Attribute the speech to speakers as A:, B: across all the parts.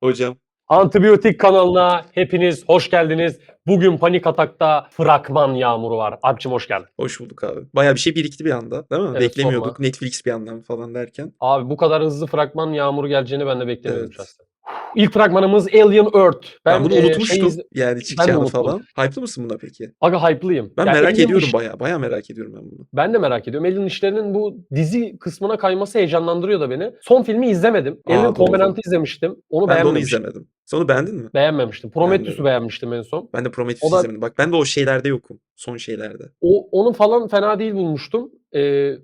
A: Hocam
B: Antibiyotik kanalına hepiniz hoş geldiniz. Bugün Panik Atak'ta fragman yağmuru var. Abicim hoş geldin.
A: hoş bulduk abi. Bayağı bir şey birikti bir anda, değil mi?
B: Evet,
A: Beklemiyorduk.
B: sorma.
A: Netflix bir yandan falan derken.
B: Abi bu kadar hızlı fragman yağmuru geleceğini ben de beklemiyordum
A: Evet.
B: şahsen. İlk fragmanımız Alien Earth.
A: Ben bunu
B: Şey
A: unutmuştum yani
B: ben de
A: çıkacağını
B: unuttum.
A: falan. Hype'lı mısın buna peki?
B: Aga hype'lıyım.
A: Ben
B: Ya
A: merak
B: Alien
A: ediyorum bayağı. Bayağı merak ediyorum ben bunu.
B: Ben de merak ediyorum. Alien işlerinin bu dizi kısmına kayması heyecanlandırıyor da beni. Son filmi izlemedim. Alien
A: Aa doğru.
B: Covenant'ı izlemiştim. Onu
A: Ben de onu
B: beğenmemiştim.
A: izlemedim. Sen onu beğendin mi?
B: Beğenmemiştim. Prometheus'u
A: Beğenmedim.
B: beğenmiştim en son.
A: Ben de
B: O
A: Prometheus
B: da
A: izlemedim. Bak ben de o şeylerde yokum. Son şeylerde.
B: Onu falan fena değil bulmuştum.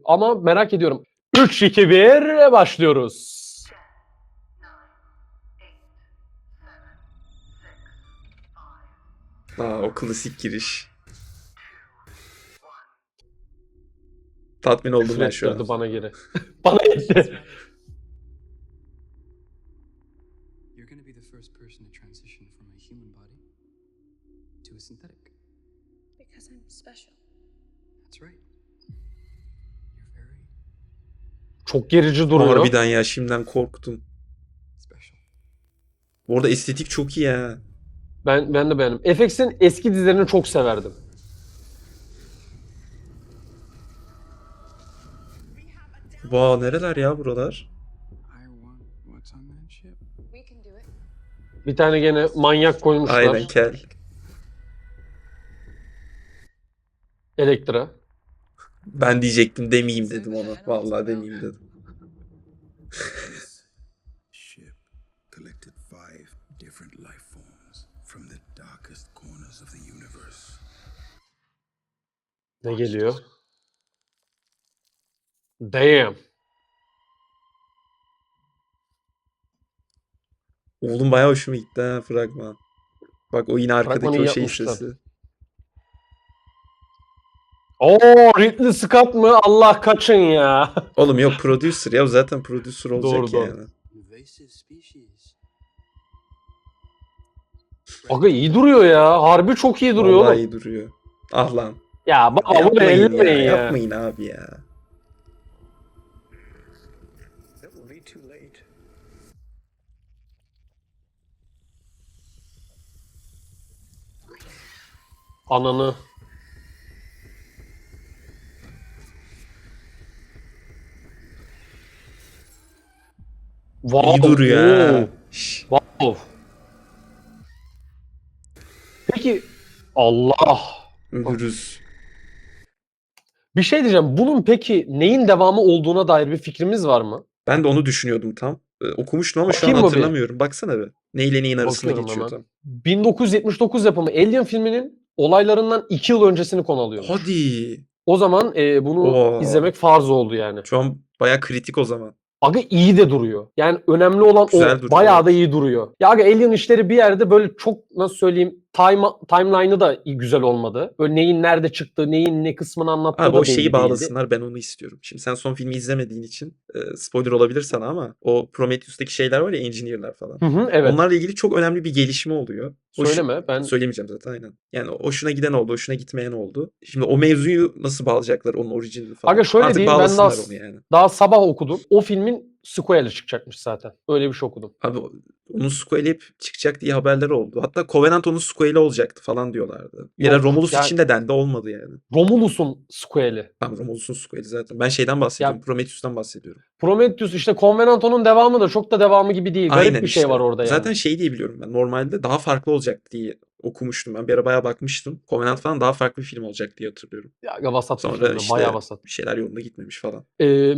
B: Ama merak ediyorum. 3, 2, 1 başlıyoruz.
A: Aa o klasik giriş. Tatmin oldum ben şu an.
B: Ürettirdi bana geri. Bana etti.
C: You're going to be the first person to transition from a human body to a synthetic.
D: Because I'm special.
C: That's right. You're very
B: Çok gerici duruyor.
A: Harbiden ya şimdiden korktum.
C: special.
A: Bu arada estetik çok iyi ya.
B: Ben de beğendim. FX'in eski dizilerini çok severdim.
A: Vaa nereler ya buralar?
C: I want what's on that ship.
D: We can do it.
B: Bir tane gene manyak koymuşlar.
A: Aynen kel.
B: Elektra.
A: Ben diyecektim demeyeyim dedim ona. Vallahi demeyeyim dedim.
E: This ship collected 5 different life forms from the darkest corners of the universe.
B: Ne geliyor? Damn.
A: Oğlum bayağı hoşuma gitti ha fragman. Bak o yine arkadaki
B: Fragmanı iyi
A: o şey
B: yapmışlar.
A: sesi.
B: Oo, Ridley Scott mı? Allah kaçın ya.
A: Oğlum yok producer ya o zaten producer olacak
B: Doğru, doğru.
A: yani.
C: Invasive species.
B: Aga iyi duruyor ya. Harbi çok iyi duruyor
A: Vallahi
B: oğlum.
A: iyi duruyor. Ah lan.
B: Ya baba bunu
A: Yapmayın ya.
B: ellemeyin ya.
A: Yapmayın abi ya.
E: That will be too late.
B: Ananı. Wow.
A: İyi duruyor ha.
B: Oo,
A: Şş,
B: Wow. Peki Allah.
A: ölürüz.
B: Bir şey diyeceğim. Bunun peki neyin devamı olduğuna dair bir fikrimiz var mı?
A: Ben de onu düşünüyordum tam. Okumuştum ama şu an
B: Bakayım mı bir?
A: hatırlamıyorum. Baksana be. Neyle neyin arasında
B: Bakıyorum
A: geçiyor
B: hemen.
A: tam.
B: 1979 yapımı Alien filminin olaylarından 2 yıl öncesini konu alıyor.
A: Hadi.
B: O zaman bunu
A: Oo.
B: izlemek farz oldu yani.
A: Şu an bayağı kritik o zaman.
B: Aga iyi de duruyor. Yani önemli olan
A: Güzel
B: o.
A: duruyor,
B: Bayağı
A: evet.
B: da iyi duruyor. Ya aga Alien işleri bir yerde böyle çok nasıl söyleyeyim timeline'ı da güzel olmadı. Böyle neyin nerede çıktığı, neyin ne kısmını anlattığı
A: Abi
B: da
A: o
B: belli
A: şeyi
B: değildi.
A: bağlasınlar ben onu istiyorum. Şimdi sen son filmi izlemediğin için spoiler olabilir sana ama o Prometheus'taki şeyler var ya engineer'lar falan.
B: Hı hı, evet.
A: Onlarla ilgili çok önemli bir gelişme oluyor.
B: Söyleme, ben-
A: Söylemeyeceğim zaten aynen. Yani hoşuna giden oldu, hoşuna gitmeyen oldu. Şimdi o mevzuyu nasıl bağlayacaklar onun orijinini falan.
B: Aga şöyle
A: Artık
B: diyeyim, ben
A: bağlasınlar
B: daha-
A: onu yani.
B: Daha sabah okudum. O filmin sequel'i çıkacakmış zaten. Öyle bir şey okudum.
A: Abi onun sequel'i hep çıkacak diye haberler oldu. Hatta Covenant onun sequel'i olacaktı falan diyorlardı. Bir ara
B: Yok,
A: Romulus
B: yani-
A: için de dendi olmadı yani.
B: Romulus'un sequel'i.
A: Tamam Romulus'un sequel'i zaten. Ben şeyden bahsediyorum.
B: Ya-
A: Prometheus'tan bahsediyorum.
B: Prometheus işte Covenanto'nun devamı da çok da devamı gibi değil. Garip
A: Aynen
B: bir şey
A: işte.
B: var orada yani.
A: Zaten şey diye biliyorum ben. Normalde daha farklı olacak diye okumuştum ben. Bir ara bayağı bakmıştım. Covenant falan daha farklı bir film olacak diye hatırlıyorum.
B: Ya vasat bir
A: Sonra
B: film.
A: işte
B: Bayağı vasat.
A: bir şeyler yolunda gitmemiş falan.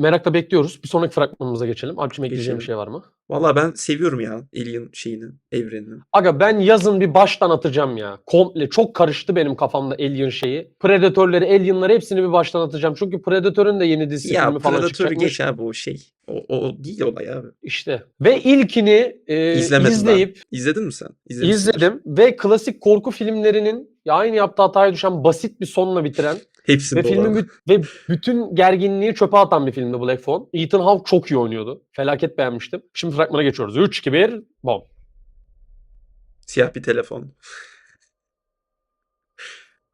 B: Merakla bekliyoruz. Bir sonraki fragmanımıza geçelim. Alpçım ekleyeceğim bir
A: Geçelim.
B: şey var mı?
A: Vallahi ben seviyorum ya Alien şeyini, evrenini.
B: Aga ben yazın bir baştan atacağım ya. Komple çok karıştı benim kafamda Alien şeyi. Predator'ları, Alien'ları hepsini bir baştan atacağım. Çünkü Predator'un da yeni dizisi
A: Ya
B: filmi falan
A: Predator'u
B: çıkacakmış.
A: geç abi o şey. O değil olay abi.
B: İşte. Ve ilkini
A: İzlemedim
B: izleyip
A: ben. İzledin mi sen? İzlemişsindir.
B: izledim ve klasik korku filmlerinin ya aynı yaptığı hataya düşen basit bir sonla bitiren
A: Hepsinde
B: ve filmin
A: olan.
B: ve bütün gerginliği çöpe atan bir filmdi Black Phone. Ethan Hawke çok iyi oynuyordu. Felaket beğenmiştim. Şimdi fragmana geçiyoruz. 3, 2, 1, bom.
A: Siyah bir telefon.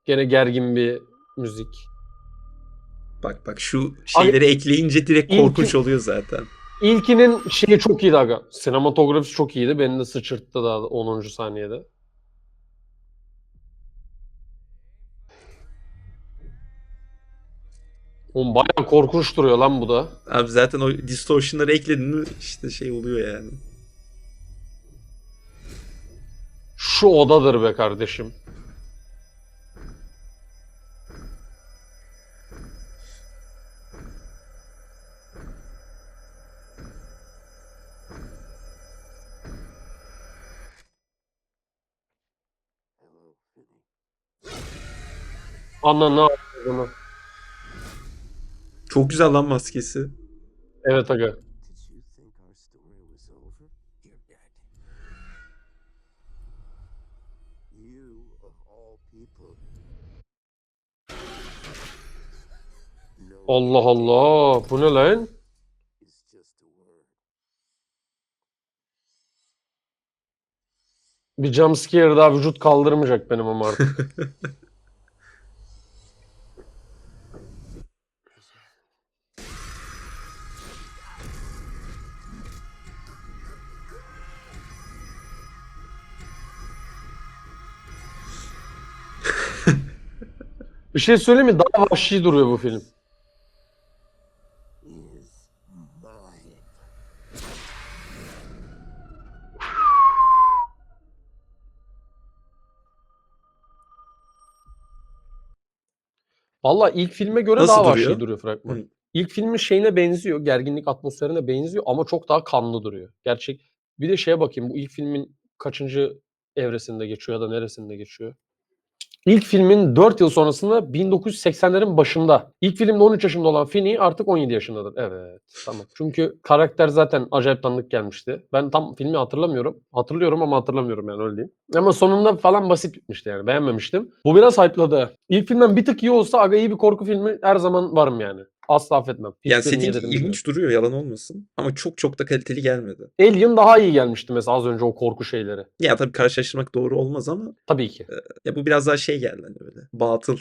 B: Gene gergin bir müzik.
A: Bak şu şeyleri ekleyince direkt
B: İlki-
A: korkunç oluyor zaten.
B: İlkinin şeyi çok iyiydi aga. Sinematografisi çok iyiydi. Beni de sıçırttı daha 10. saniyede. Oğlum bayağı korkunç duruyor lan bu da.
A: Abi zaten o distortion'ları ekledin mi işte şey oluyor yani.
B: Şu odadır be kardeşim. Ananı a**ını.
A: Çok güzel lan maskesi.
B: Evet aga.
F: Did you think our story was over? You're dead. You, of all people. No
B: Allah Allah. Bu ne lan?
F: is just a word.
B: Bir jumpscare daha vücut kaldırmayacak benim ama artık. Bir şey söyleyeyim mi? Daha vahşi duruyor bu film.
F: Is mine.
B: Valla ilk filme göre
A: Nasıl
B: daha
A: duruyor?
B: vahşi duruyor fragman.
A: Hı.
B: İlk filmin şeyine benziyor. Gerginlik atmosferine benziyor ama çok daha kanlı duruyor. Gerçek. Bir de şeye bakayım. Bu ilk filmin kaçıncı evresinde geçiyor ya da neresinde geçiyor? İlk filmin 4 yıl sonrasında 1980'lerin başında. İlk filmde 13 yaşında olan Finney artık 17 yaşındadır. Evet, tamam. Çünkü karakter zaten acayip tanıdık gelmişti. Ben tam filmi hatırlamıyorum. Hatırlıyorum ama hatırlamıyorum yani öyle diyeyim. Ama sonunda falan basit bitmişti yani. Beğenmemiştim. Bu biraz hype'ladı. İlk filmden bir tık iyi olsa aga iyi bir korku filmi her zaman varım yani. Asla affetmem.
A: Yani
B: Hiçbirini iyi
A: seninki
B: dedim bilmiyorum.
A: ilginç duruyor yalan olmasın. Ama çok çok da kaliteli gelmedi.
B: Alien daha iyi gelmişti mesela az önce o korku şeyleri.
A: Ya tabii karşılaştırmak doğru olmaz ama
B: Tabii ki.
A: ya bu biraz daha şey geldi hani böyle. Batıl.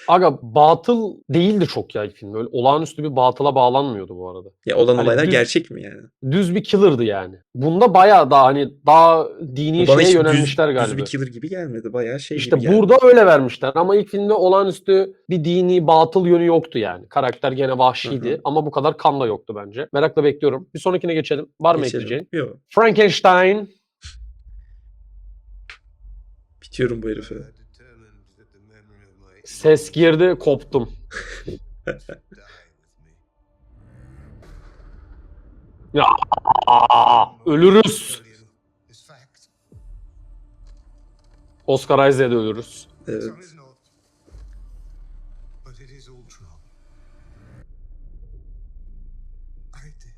B: Aga batıl değildi çok ya ilk film. Öyle olağanüstü bir batıla bağlanmıyordu bu arada.
A: Ya olan
B: Hani
A: olaylar
B: düz-
A: gerçek mi yani?
B: Düz bir killer'dı yani. Bunda bayağı daha hani daha dini
A: Bu bana
B: şeye
A: hiç
B: yönelmişler
A: düz
B: galiba.
A: bir killer gibi gelmedi. Bayağı şey gibi
B: İşte
A: geldi.
B: burada öyle vermişler ama ilk filmde olağanüstü bir dini batıl yönü yoktu yani. Karakter gene vahşiydi
A: Hı hı.
B: ama bu kadar kan da yoktu bence. Merakla bekliyorum. Bir sonrakine geçelim. Var mı
A: Geçelim.
B: ekleyeceğin?
A: Yok.
B: Frankenstein.
A: Bitiyorum bu herife.
E: I determined that the memory of my
B: Ses girdi, koptum.
E: die with me.
B: Ya ölürüz.
E: Tell you is fact.
B: Oscar Isaac'e de ölürüz.
A: Evet.
E: Some is not, but it is all true. I did.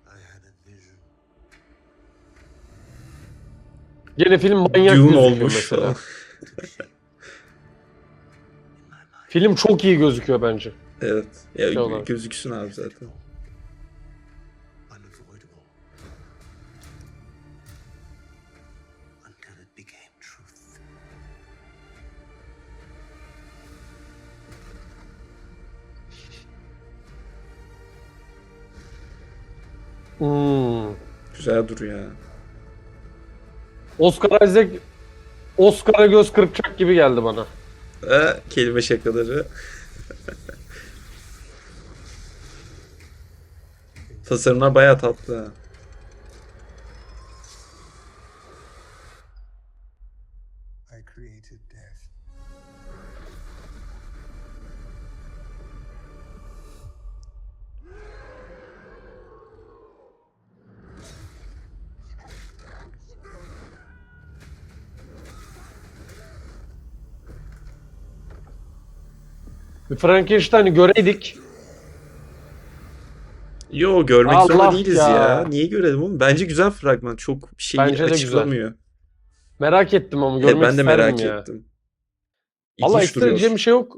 E: I had a vision.
B: Gene film manyak
A: Dune
B: gözüküyor
A: olmuş
B: mesela.
A: falan.
E: Took shape in my mind.
B: Film çok iyi gözüküyor bence.
A: Evet. Ya,
B: Şey olarak.
A: gözüksün abi zaten.
E: Unavoidable. Until it became truth.
B: Hmm.
A: Güzel duruyor ya.
B: Oscar Isaac Oscar'a göz kırpacak gibi geldi bana.
A: Kelime şakaları. Tasarımlar bayağı tatlı ha.
E: I created death.
B: Bir Frankenstein'i göreydik.
A: Yo görmek
B: Allah
A: zorunda değiliz
B: ya.
A: ya. Niye görelim oğlum? Bence güzel fragman. Çok bir şeyi
B: Bence de güzel.
A: açıklamıyor.
B: Merak ettim ama görmek
A: Ben de
B: isterdim
A: merak
B: ya.
A: ettim.
B: Valla
A: İlginç
B: ekstra
A: duruyor.
B: diyeceğim bir şey yok.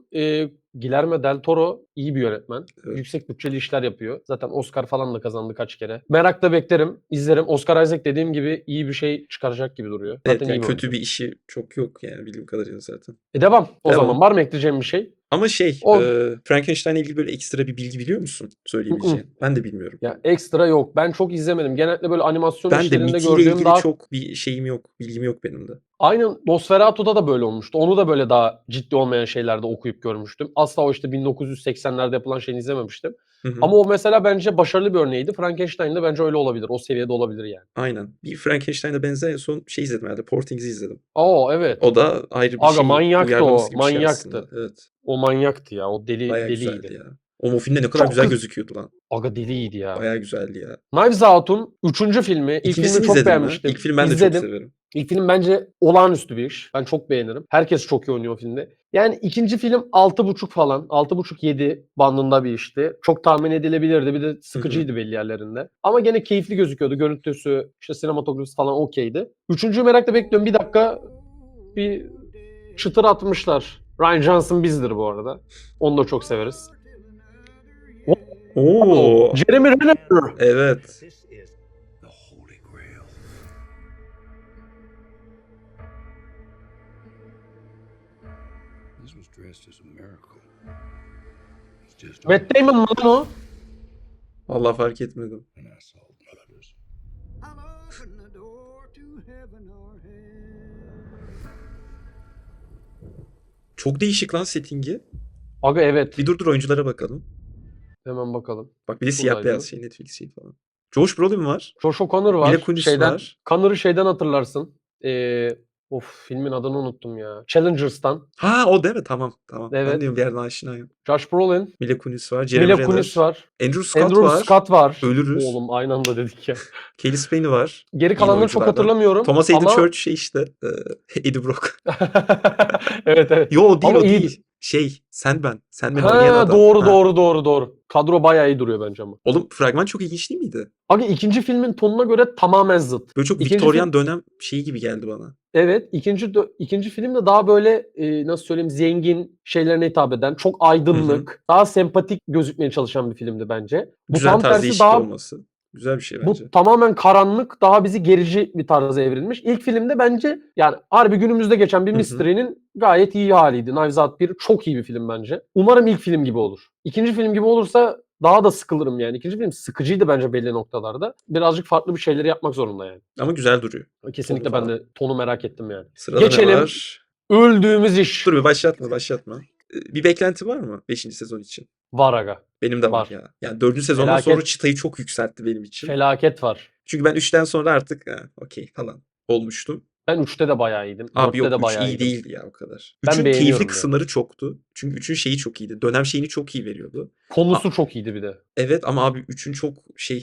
B: Guillermo del Toro iyi bir yönetmen.
A: Evet.
B: Yüksek bütçeli işler yapıyor. Zaten Oscar falan da kazandı kaç kere. Merakla beklerim, izlerim. Oscar Isaac dediğim gibi iyi bir şey çıkaracak gibi duruyor.
A: Evet
B: Zaten
A: yani
B: iyi bir
A: kötü
B: oyuncu.
A: bir işi çok yok yani bildiğim kadarıyla zaten.
B: Devam. O
A: Devam.
B: zaman var mı ekleyeceğim bir şey?
A: Ama şey,
B: O
A: Frankenstein'le ilgili böyle ekstra bir bilgi biliyor musun söyleyebileceğin? Ben de bilmiyorum.
B: ya ekstra yok. Ben çok izlemedim. Genellikle böyle animasyon
A: Ben de
B: işlerinde
A: mitiyle
B: gördüğüm
A: ilgili
B: daha
A: çok bir şeyim yok, bilgim yok benim de.
B: aynen Nosferatu'da da böyle olmuştu. Onu da böyle daha ciddi olmayan şeylerde okuyup görmüştüm. Asla o işte 1980'lerde yapılan şeyini izlememiştim.
A: Hı hı.
B: Ama o mesela bence başarılı bir örneğiydi. Frankenstein de bence öyle olabilir. O seviyede olabilir yani.
A: Aynen. Bir Frankenstein'e benzer en son şey izledim herhâlde, Portings'i izledim.
B: Oo evet.
A: O da ayrı bir
B: Aga
A: şeyin
B: manyaktı
A: uyarlaması
B: o.
A: gibi bir şey
B: Manyaktı.
A: aslında. Evet.
B: O manyaktı ya. O
A: Bayağı güzeldi
B: deliydi.
A: ya. O filmde ne kadar
B: Çok
A: güzel
B: kız-
A: gözüküyordu lan.
B: Aga deliydi ya.
A: Bayağı güzeldi ya.
B: Knives Out'un 3. filmi. İlk filmi
A: İkincisini
B: çok
A: izledin mi?
B: beğenmiştim.
A: İlk film ben de çok
B: İzledim.
A: severim.
B: İlk film bence olağanüstü bir iş. Ben çok beğenirim. Herkes çok iyi oynuyor o filmde. Yani ikinci film 6,5 falan. 6,5-7 bandında bir işti. Çok tahmin edilebilirdi. Bir de sıkıcıydı belli yerlerinde. Ama gene keyifli gözüküyordu. Görüntüsü, işte sinematografisi falan okeydi. Üçüncüyü merakla bekliyorum. Bir dakika bir çıtır atmışlar. Rian Johnson bizdir bu arada. Onu da çok severiz.
A: Oo.
B: Jeremy Renner.
A: Evet.
E: This is the Holy Grail. This was dressed as a miracle. It's just
B: Matt Damon mı lan o?
A: Vallahi fark etmedim.
E: an assault murders.
F: I'll open the door to heaven or hell.
A: Çok değişik lan settingi.
B: Aga evet.
A: Bir dur oyunculara bakalım.
B: Hemen bakalım.
A: Bak bir de siyah
B: Buradaydı.
A: beyaz şey Netflix şey falan. Josh Brolin var.
B: Josh O'Connor var.
A: Mila Kunis
B: şeyden,
A: var.
B: Connor'ı şeyden hatırlarsın. Filmin adını unuttum ya. Challengers'tan.
A: Ha o değil mi? Tamam. Ben
B: Evet.
A: diyorum bir yerden aşinayım.
B: Josh Brolin.
A: Mila Kunis var. Jeremy
B: Mila
A: Renner.
B: Kunis var.
A: Andrew Scott
B: Andrew
A: var.
B: Scott var.
A: Ölürüz.
B: Oğlum aynı anda dedik ya.
A: Kelly Spain var.
B: Geri
A: Yine
B: kalanları çok
A: oyunculardan.
B: hatırlamıyorum.
A: Thomas Hayden
B: ama...
A: Church şey işte. Eddie Brock.
B: evet.
A: Yo o değil
B: Ama
A: o
B: iyiydi.
A: değil. Sandman. Sandman oynayan
B: Ha,
A: adam.
B: doğru
A: Ha.
B: doğru. Kadro bayağı iyi duruyor bence ama.
A: Oğlum fragman çok ilginç değil miydi?
B: Aga ikinci filmin tonuna göre tamamen zıt.
A: Böyle çok
B: İkinci
A: Victorian dönem şeyi gibi geldi bana.
B: Evet, ikinci film de daha böyle nasıl söyleyeyim zengin şeylerine hitap eden, çok aydınlık, daha sempatik gözükmeye çalışan bir filmdi bence. Bu
A: Güzel
B: tam
A: tarz
B: tersi
A: değişik
B: daha
A: olması. Güzel bir şey bence.
B: bu tamamen karanlık, daha bizi gerici bir tarza evrilmiş. İlk filmde bence yani harbi günümüzde geçen bir
A: Hı hı.
B: mystery'nin gayet iyi haliydi. Knives Out 1 çok iyi bir film bence. Umarım ilk film gibi olur. İkinci film gibi olursa daha da sıkılırım yani. İkinci film sıkıcıydı bence belli noktalarda. Birazcık farklı bir şeyleri yapmak zorunda yani.
A: Ama güzel duruyor.
B: Kesinlikle
A: Tonu
B: ben
A: falan.
B: de tonu merak ettim yani.
A: Sırada
B: Geçelim.
A: ne var?
B: Öldüğümüz iş.
A: Dur bir başlatma. Bir beklenti var mı 5. sezon için?
B: Var aga.
A: Benim de var
B: Var.
A: ya. Yani 4. sezondan
B: Felaket.
A: sonra çıtayı çok yükseltti benim için.
B: Felaket var.
A: Çünkü ben 3'ten sonra artık okey falan olmuştum.
B: Ben 3'te de bayağı iyiydim.
A: Abi
B: 4'te
A: yok
B: de
A: 3
B: bayağı
A: iyi
B: iyiydim.
A: değildi ya o kadar.
B: Ben
A: 3'ün
B: beğeniyorum
A: keyifli
B: ya.
A: kısımları çoktu. Çünkü 3'ün şeyi çok iyiydi. Dönem şeyini çok iyi veriyordu.
B: Konusu çok iyiydi bir de.
A: Evet ama abi 3'ün çok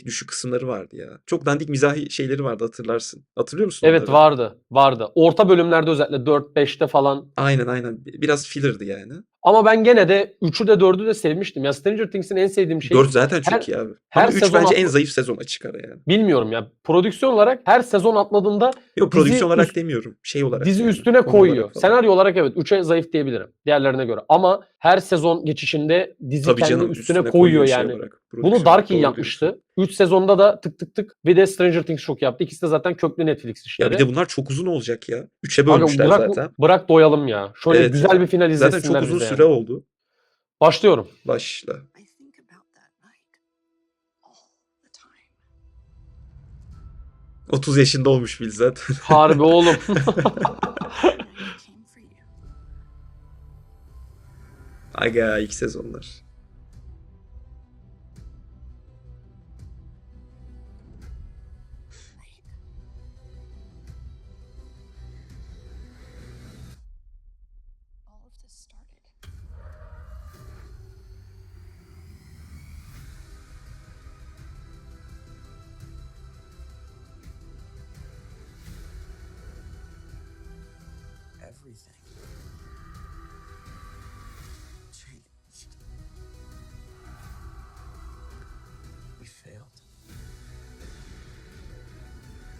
A: düşük kısımları vardı ya. Çok dandik mizahi şeyleri vardı hatırlarsın. Hatırlıyor musun
B: Evet
A: onları?
B: vardı. Orta bölümlerde özellikle 4-5'te falan.
A: Aynen. Biraz filler'dı yani.
B: Ama ben gene de 3'ü de 4'ü de sevmiştim. Ya Stranger Things'in en sevdiğim şey
A: 4 zaten çok
B: her-
A: iyi abi.
B: her
A: Ama 3
B: sezon
A: bence en
B: atla-
A: zayıf sezon açık ara yani.
B: bilmiyorum ya. Prodüksiyon olarak her sezon atladığında
A: Yok
B: Dizi
A: prodüksiyon olarak
B: üst-
A: demiyorum. Şey olarak
B: dizi
A: yani,
B: üstüne
A: konu
B: koyuyor.
A: olarak falan.
B: Senaryo olarak evet 3'e zayıf diyebilirim diğerlerine göre. Ama her sezon geçişinde dizi
A: Tabii
B: kendi
A: canım
B: üstüne koyuyor
A: şey
B: yani.
A: olarak,
B: Bunu
A: prodüksiyon
B: Dark
A: olarak
B: iyi
A: doğru
B: yapmıştı.
A: diyorsun.
B: 3 sezonda da tık tık bir de Stranger Things çok yaptı. İkisi de zaten köklü Netflix işleri.
A: Ya bir de bunlar çok uzun olacak ya. 3'e
B: Aga
A: bölmüşler
B: bırak,
A: zaten.
B: bırak doyalım ya. Şöyle
A: Evet
B: güzel
A: ya.
B: bir final
A: Zaten
B: izlesinler
A: çok uzun
B: bize
A: süre
B: yani.
A: oldu.
B: Başlıyorum.
A: Başla.
D: I think about that night all the time.
A: 30 yaşında olmuş Will zaten.
B: Harbi oğlum.
D: I came for you.
A: Aga ilk sezonlar.
D: All of this started.
F: Everything changed. We failed.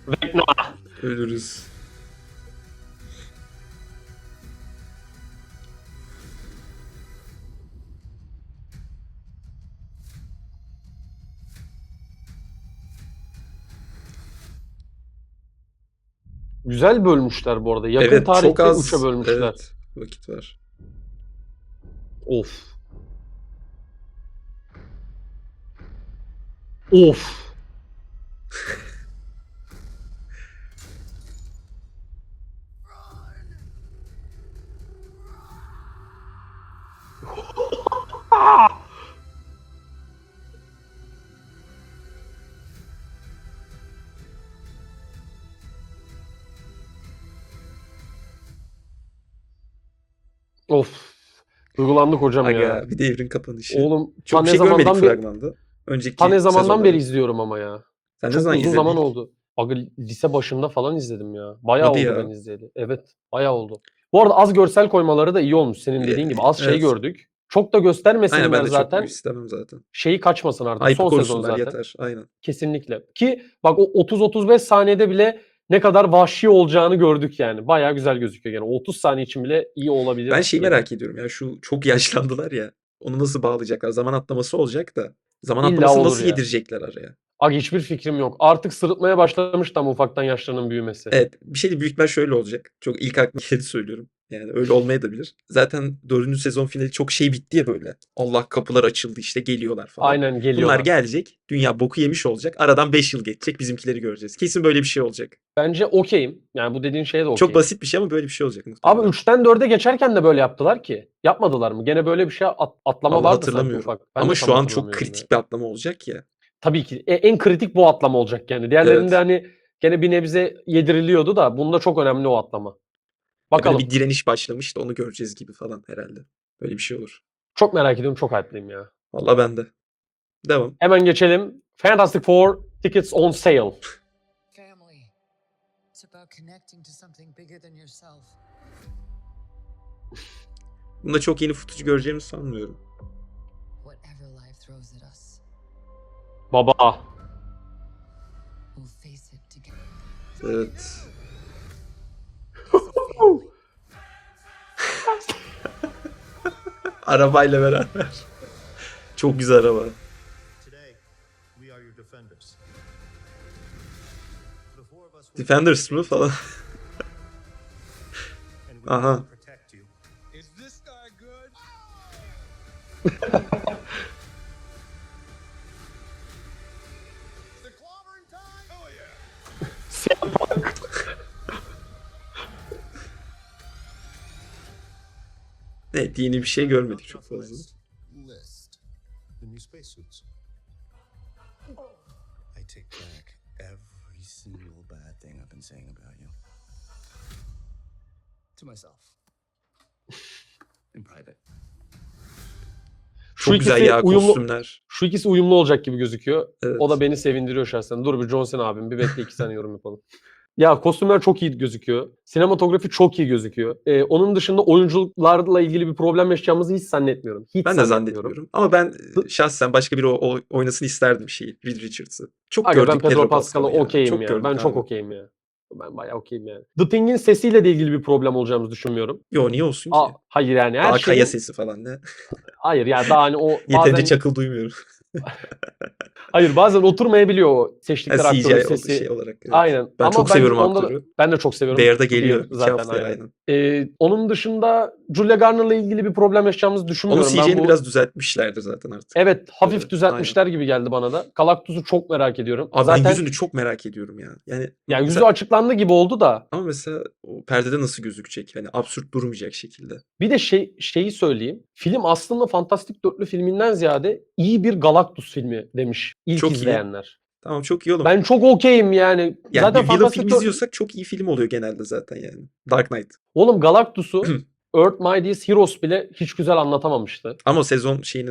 B: Vecna.
A: Ölürüz.
B: Güzel bölmüşler bu arada. Yakın
A: Evet çok
B: tarihte
A: az
B: 3'e bölmüşler.
A: evet, vakit var.
B: Of. Of. Of. Duygulandık hocam ya.
A: Aga bir de evrin kapanışı.
B: Oğlum
A: Çok
B: ta
A: bir
B: ne
A: şey görmedik
B: zamandan beri
A: fragmanda. Önceki
B: ta ne zamandan
A: sezonlarda.
B: beri izliyorum ama ya.
A: Sen ne
B: Çok
A: zaman
B: uzun
A: izledin
B: zaman
A: ilk?
B: oldu. Aga lise başında falan izledim ya. Bayağı
A: Hadi
B: oldu
A: ya.
B: ben izleyeli. Evet, bayağı oldu. Bu arada az görsel koymaları da iyi olmuş senin dediğin gibi. Az şey
A: Evet.
B: gördük. Çok da
A: Aynen
B: göstermesinler
A: ben de çok
B: zaten.
A: istemem zaten.
B: Şeyi kaçmasın artık.
A: Hype'ı
B: Son sezon
A: korusunlar
B: zaten.
A: yeter. Aynen.
B: Kesinlikle. Ki bak o 30-35 saniyede bile ne kadar vahşi olacağını gördük yani. Bayağı güzel gözüküyor yani. O 30 saniye için bile iyi olabilir
A: Ben şeyi
B: gibi.
A: merak ediyorum ya şu çok yaşlandılar ya. Onu nasıl bağlayacaklar? Zaman atlaması olacak da. Zaman
B: İlla
A: atlamasını
B: olur
A: nasıl
B: ya.
A: yedirecekler araya?
B: Aga hiçbir fikrim yok. Artık sırıtmaya başlamış tam ufaktan yaşlarının büyümesi.
A: Evet bir şey de büyük ihtimal şöyle olacak. Çok ilk aklıma geldi söylüyorum. Yani öyle olmayabilir. Zaten 4. sezon finali çok şey bitti ya böyle. Allah kapılar açıldı işte geliyorlar falan.
B: Aynen
A: Bunlar
B: geliyorlar.
A: gelecek. Dünya boku yemiş olacak. Aradan 5 yıl geçecek. Bizimkileri göreceğiz. Kesin böyle bir şey olacak.
B: Bence okeyim. Yani bu dediğin şeye de
A: Çok
B: okeyim.
A: basit bir şey ama böyle bir şey olacak
B: Abi
A: muhtemelen.
B: 3'ten 4'e geçerken de böyle yaptılar ki. Yapmadılar mı? Gene böyle bir şey atlama
A: Vallahi
B: vardı sanki
A: hatırlamıyorum.
B: ufak. Ben
A: Ama
B: de
A: şu
B: tam
A: an çok
B: hatırlamıyorum ya.
A: kritik bir atlama olacak ya.
B: Tabii ki. En kritik bu atlama olacak yani. Diğerlerinde
A: Evet.
B: hani gene bir nebze yediriliyordu da bunda çok önemli o atlama.
A: Böyle
B: Bakalım.
A: bir direniş başlamış da onu göreceğiz gibi falan herhalde. Böyle bir şey olur.
B: Çok merak ediyorum. Çok hype'lıyım ya.
A: Vallahi ben de. Devam.
B: Hemen geçelim. Fantastic Four tickets on sale.
D: Family. It's about connecting to something bigger than yourself.
A: Bunda çok yeni footage göreceğimizi sanmıyorum.
D: Whatever life throws at us,
B: Baba.
D: we'll face it together.
A: Evet.
D: As a family.
A: Arabayla beraber. Çok güzel araba.
G: Today, we are your defenders. The four of us will
A: Defenders mı falan.
G: and we
A: Aha.
G: will protect you.
F: Is this guy good? The clobbering time? Oh yeah.
A: Evet yeni bir şey görmedik çok fazla.
G: List. The new spacesuits.
E: I take back every single bad thing I've been saying about you.
C: To myself. In private.
B: Şu
A: Çok güzel
B: ikisi
A: ya
B: uyumlu,
A: kostümler.
B: şu ikisi uyumlu olacak gibi gözüküyor.
A: Evet.
B: O da beni sevindiriyor şahsen. Dur bir Johnson abim bir bekle 2 saniye yorum yapalım. Ya kostümler çok iyi gözüküyor. Sinematografi çok iyi gözüküyor. Onun dışında oyuncularla ilgili bir problem yaşayacağımızı hiç zannetmiyorum. Hiç
A: Ben de
B: zannetmiyorum.
A: zannetmiyorum. Ama ben şahsen başka biri oynasın isterdim şeyi. Reed Richards'ı. Çok
B: Aga ben
A: gördük
B: Pedro Pascal'a
A: ya.
B: okeyim
A: Çok
B: ya.
A: gördük
B: Ben çok
A: abi.
B: okeyim ya. Ben bayağı okeyim yani. The Thing'in sesiyle de ilgili bir problem olacağımızı düşünmüyorum.
A: Yo niye olsun ki?
B: Hayır yani her
A: Daha
B: şeyin...
A: kaya sesi falan ne?
B: Hayır ya daha hani o
A: Yeterince
B: bazen...
A: çakıl duymuyorum.
B: Hayır bazen oturmayabiliyor o seçtikleri
A: Yani
B: aktörün
A: CGI
B: sesi.
A: şey olarak. Evet.
B: Aynen.
A: Ben
B: Ama
A: çok
B: bence
A: seviyorum
B: onda da-
A: aktörü.
B: Ben de çok seviyorum.
A: Bear'da
B: To Be
A: geliyor.
B: Here
A: 2
B: zaten
A: haftaya
B: aynen.
A: aynen.
B: Onun dışında Julia Garner'la ilgili bir problem yaşayacağımızı
A: Onun
B: düşünmüyorum. Ben
A: CGI'ni
B: bu
A: biraz düzeltmişlerdir zaten artık.
B: evet hafif
A: Evet,
B: düzeltmişler gibi geldi bana da. Galactus'u çok merak ediyorum.
A: Abi ben
B: Zaten
A: yüzünü çok merak ediyorum ya. Yani
B: yani yüzü
A: mesela,
B: açıklandı gibi oldu da.
A: ama mesela o perdede nasıl gözükecek? Hani absürt durmayacak şekilde.
B: Bir de şeyi söyleyeyim. Film aslında Fantastik Dörtlü filminden ziyade iyi bir Galactus filmi demiş ilk
A: Çok iyi.
B: izleyenler.
A: Tamam çok iyi oğlum.
B: Ben çok okeyim yani.
A: Yani
B: Zaten
A: bir villain
B: Fantastic
A: film
B: Dörtlü...
A: izliyorsak çok iyi film oluyor genelde zaten yani. Dark Knight.
B: Oğlum Galactus'u Earth Mightiest Heroes bile hiç güzel anlatamamıştı.
A: Ama o sezon şeyini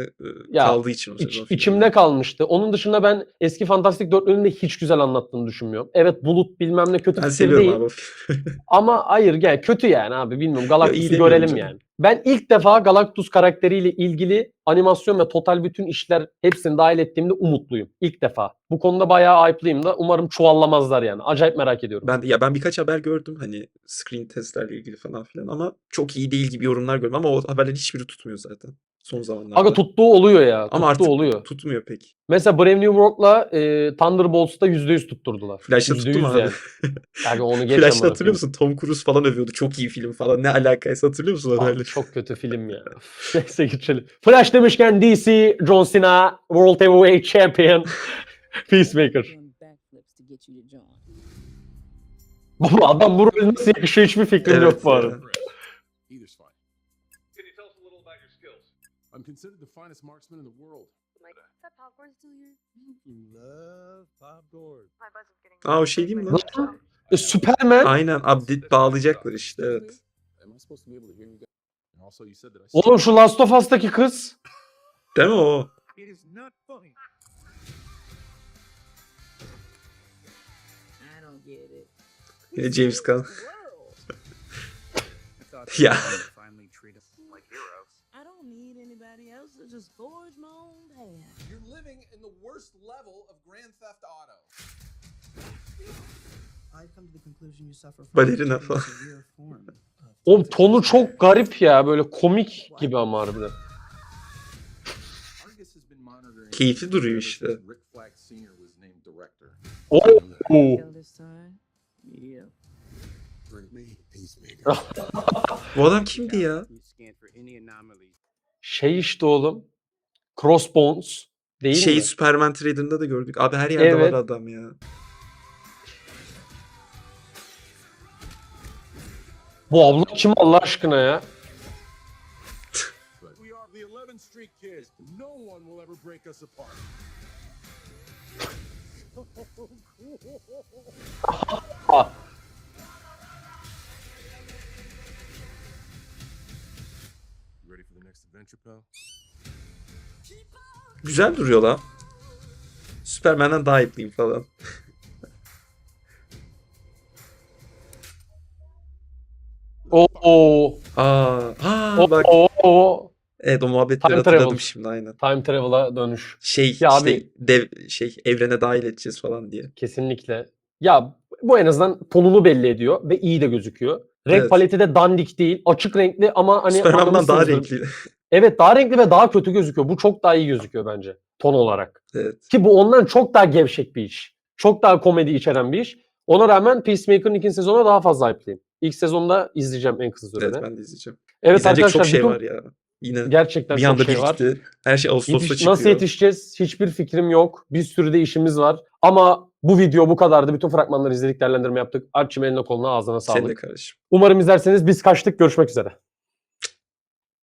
B: Ya,
A: kaldığı için o sezon filmi.
B: İçimde kalmıştı. Onun dışında ben eski Fantastic Dörtlü'nün de hiç güzel anlattığını düşünmüyorum. Evet bulut bilmem ne kötü
A: Ben
B: fikir
A: seviyorum
B: değil.
A: abi.
B: Ama hayır yani kötü yani abi bilmiyorum.
A: iyi
B: Galactus'u
A: demiyorum
B: görelim
A: canım.
B: yani. Ben ilk defa Galactus karakteriyle ilgili animasyon ve total bütün işler hepsini dahil ettiğimde umutluyum. İlk defa. Bu konuda bayağı hype'lıyım da umarım çuvallamazlar yani. Acayip merak ediyorum.
A: Ben birkaç haber gördüm hani screen testlerle ilgili falan filan ama çok iyi değil gibi yorumlar gördüm ama o haberlerin hiçbiri tutmuyor zaten. son zamanlarda.
B: Aga tuttuğu oluyor ya.
A: Ama
B: Tuttuğu
A: artık
B: oluyor.
A: tutmuyor pek.
B: Mesela Brave New World'la Thunderbolts'ta %100 tutturdular.
A: Flash'ta tuttu mu
B: %100
A: abi?
B: yani. Yani onu geç
A: Flash'ta
B: amına
A: hatırlıyor
B: koyayım.
A: musun? Tom Cruise falan övüyordu. Çok iyi film falan. Ne alakaysa hatırlıyor musun
B: Abi
A: haberleri?
B: çok kötü film ya. Neyse geçelim. Flash demişken DC, John Cena, World Heavyweight Champion, Peacemaker.
H: Doing backflips to get you to join.
B: Baba adam bu rolü nasıl yakışıyor hiçbir fikrim yok bu
A: ya.
B: arada.
I: Either's fine. Can you tell us a little about your skills? I'm considered the finest marksman in the world.
J: Like, is that popcorn still here?
F: Love popcorn.
J: My buzz's getting
A: Aa, o şey değil mi lan?
B: Superman.
A: Aynen update bağlayacaklar işte, evet.
I: Am I supposed to be able to hear you guys? And also you said that I
B: Oğlum şu Last of Us'taki kız.
A: Değil mi o?
F: It is not funny.
H: I don't get it.
A: Yine James Gunn.
F: I
A: Yeah.
F: finally treat us like heroes.
H: I don't need anybody else to just gorge my own hair.
I: You're living in the worst level of Grand Theft Auto.
F: I've come to the conclusion you suffer from
A: Balerina
F: a
A: falan.
F: severe form of
B: Oğlum tonu çok garip ya. Böyle komik gibi ama harbiden.
I: Argus has been monitoring
A: Keyifli duruyor işte.
I: Rick Flag Sr. was named director.
B: Oo.
H: Kill this time? Yeah.
E: Bring me Peacemaker.
A: Bu adam kimdi ya?
F: You scan for any anomalies.
B: Şey işte oğlum. Crossbones. Değil
A: Şeyi
B: mi?
A: Superman trailerında da gördük. Abi her yerde
B: Evet.
A: var adam ya.
B: Bu abla kim Allah aşkına ya?
I: We are the 11th Street Kids. No one will ever break us apart.
B: Ah.
I: You ready for the next adventure, pal?
A: Güzel duruyor lan. Superman'den daha ipliyim falan.
B: Oo.
A: Bak.
B: Oo.
A: Evet, o muhabbetleri
B: Time
A: hatırladım
B: travel.
A: şimdi, aynen.
B: Time travel'a dönüş.
A: Şey
B: Ya
A: işte
B: abi-
A: evrene dahil edeceğiz falan diye.
B: Kesinlikle. Ya bu en azından tonunu belli ediyor ve iyi de gözüküyor. Renk
A: Evet.
B: paleti de dandik değil. Açık renkli ama hani
A: Superman'dan daha
B: anlamışsınızdır.
A: renkli.
B: Evet, daha renkli ve daha kötü gözüküyor. Bu çok daha iyi gözüküyor bence ton olarak.
A: Evet.
B: Ki bu ondan çok daha gevşek bir iş. Çok daha komedi içeren bir iş. Ona rağmen Peacemaker'ın ikinci sezonuna daha fazla hype'liyim. İlk sezonda izleyeceğim en kısa sürede.
A: Evet, ben de izleyeceğim.
B: Evet
A: İzlenecek
B: arkadaşlar
A: çok şey
B: bütün-
A: var ya. Yine
B: gerçekten
A: bir
B: çok
A: anda
B: şey var.
A: birikti. Her şey Ağustos'ta çıkıyor.
B: Nasıl yetişeceğiz? Hiçbir fikrim yok. Bir sürü de işimiz var. Ama bu video bu kadardı. Bütün fragmanları izledik, değerlendirme yaptık. Alpçim eline koluna ağzına
A: Senin de
B: sağlık.
A: kardeşim.
B: Umarım izlerseniz biz kaçtık. Görüşmek üzere.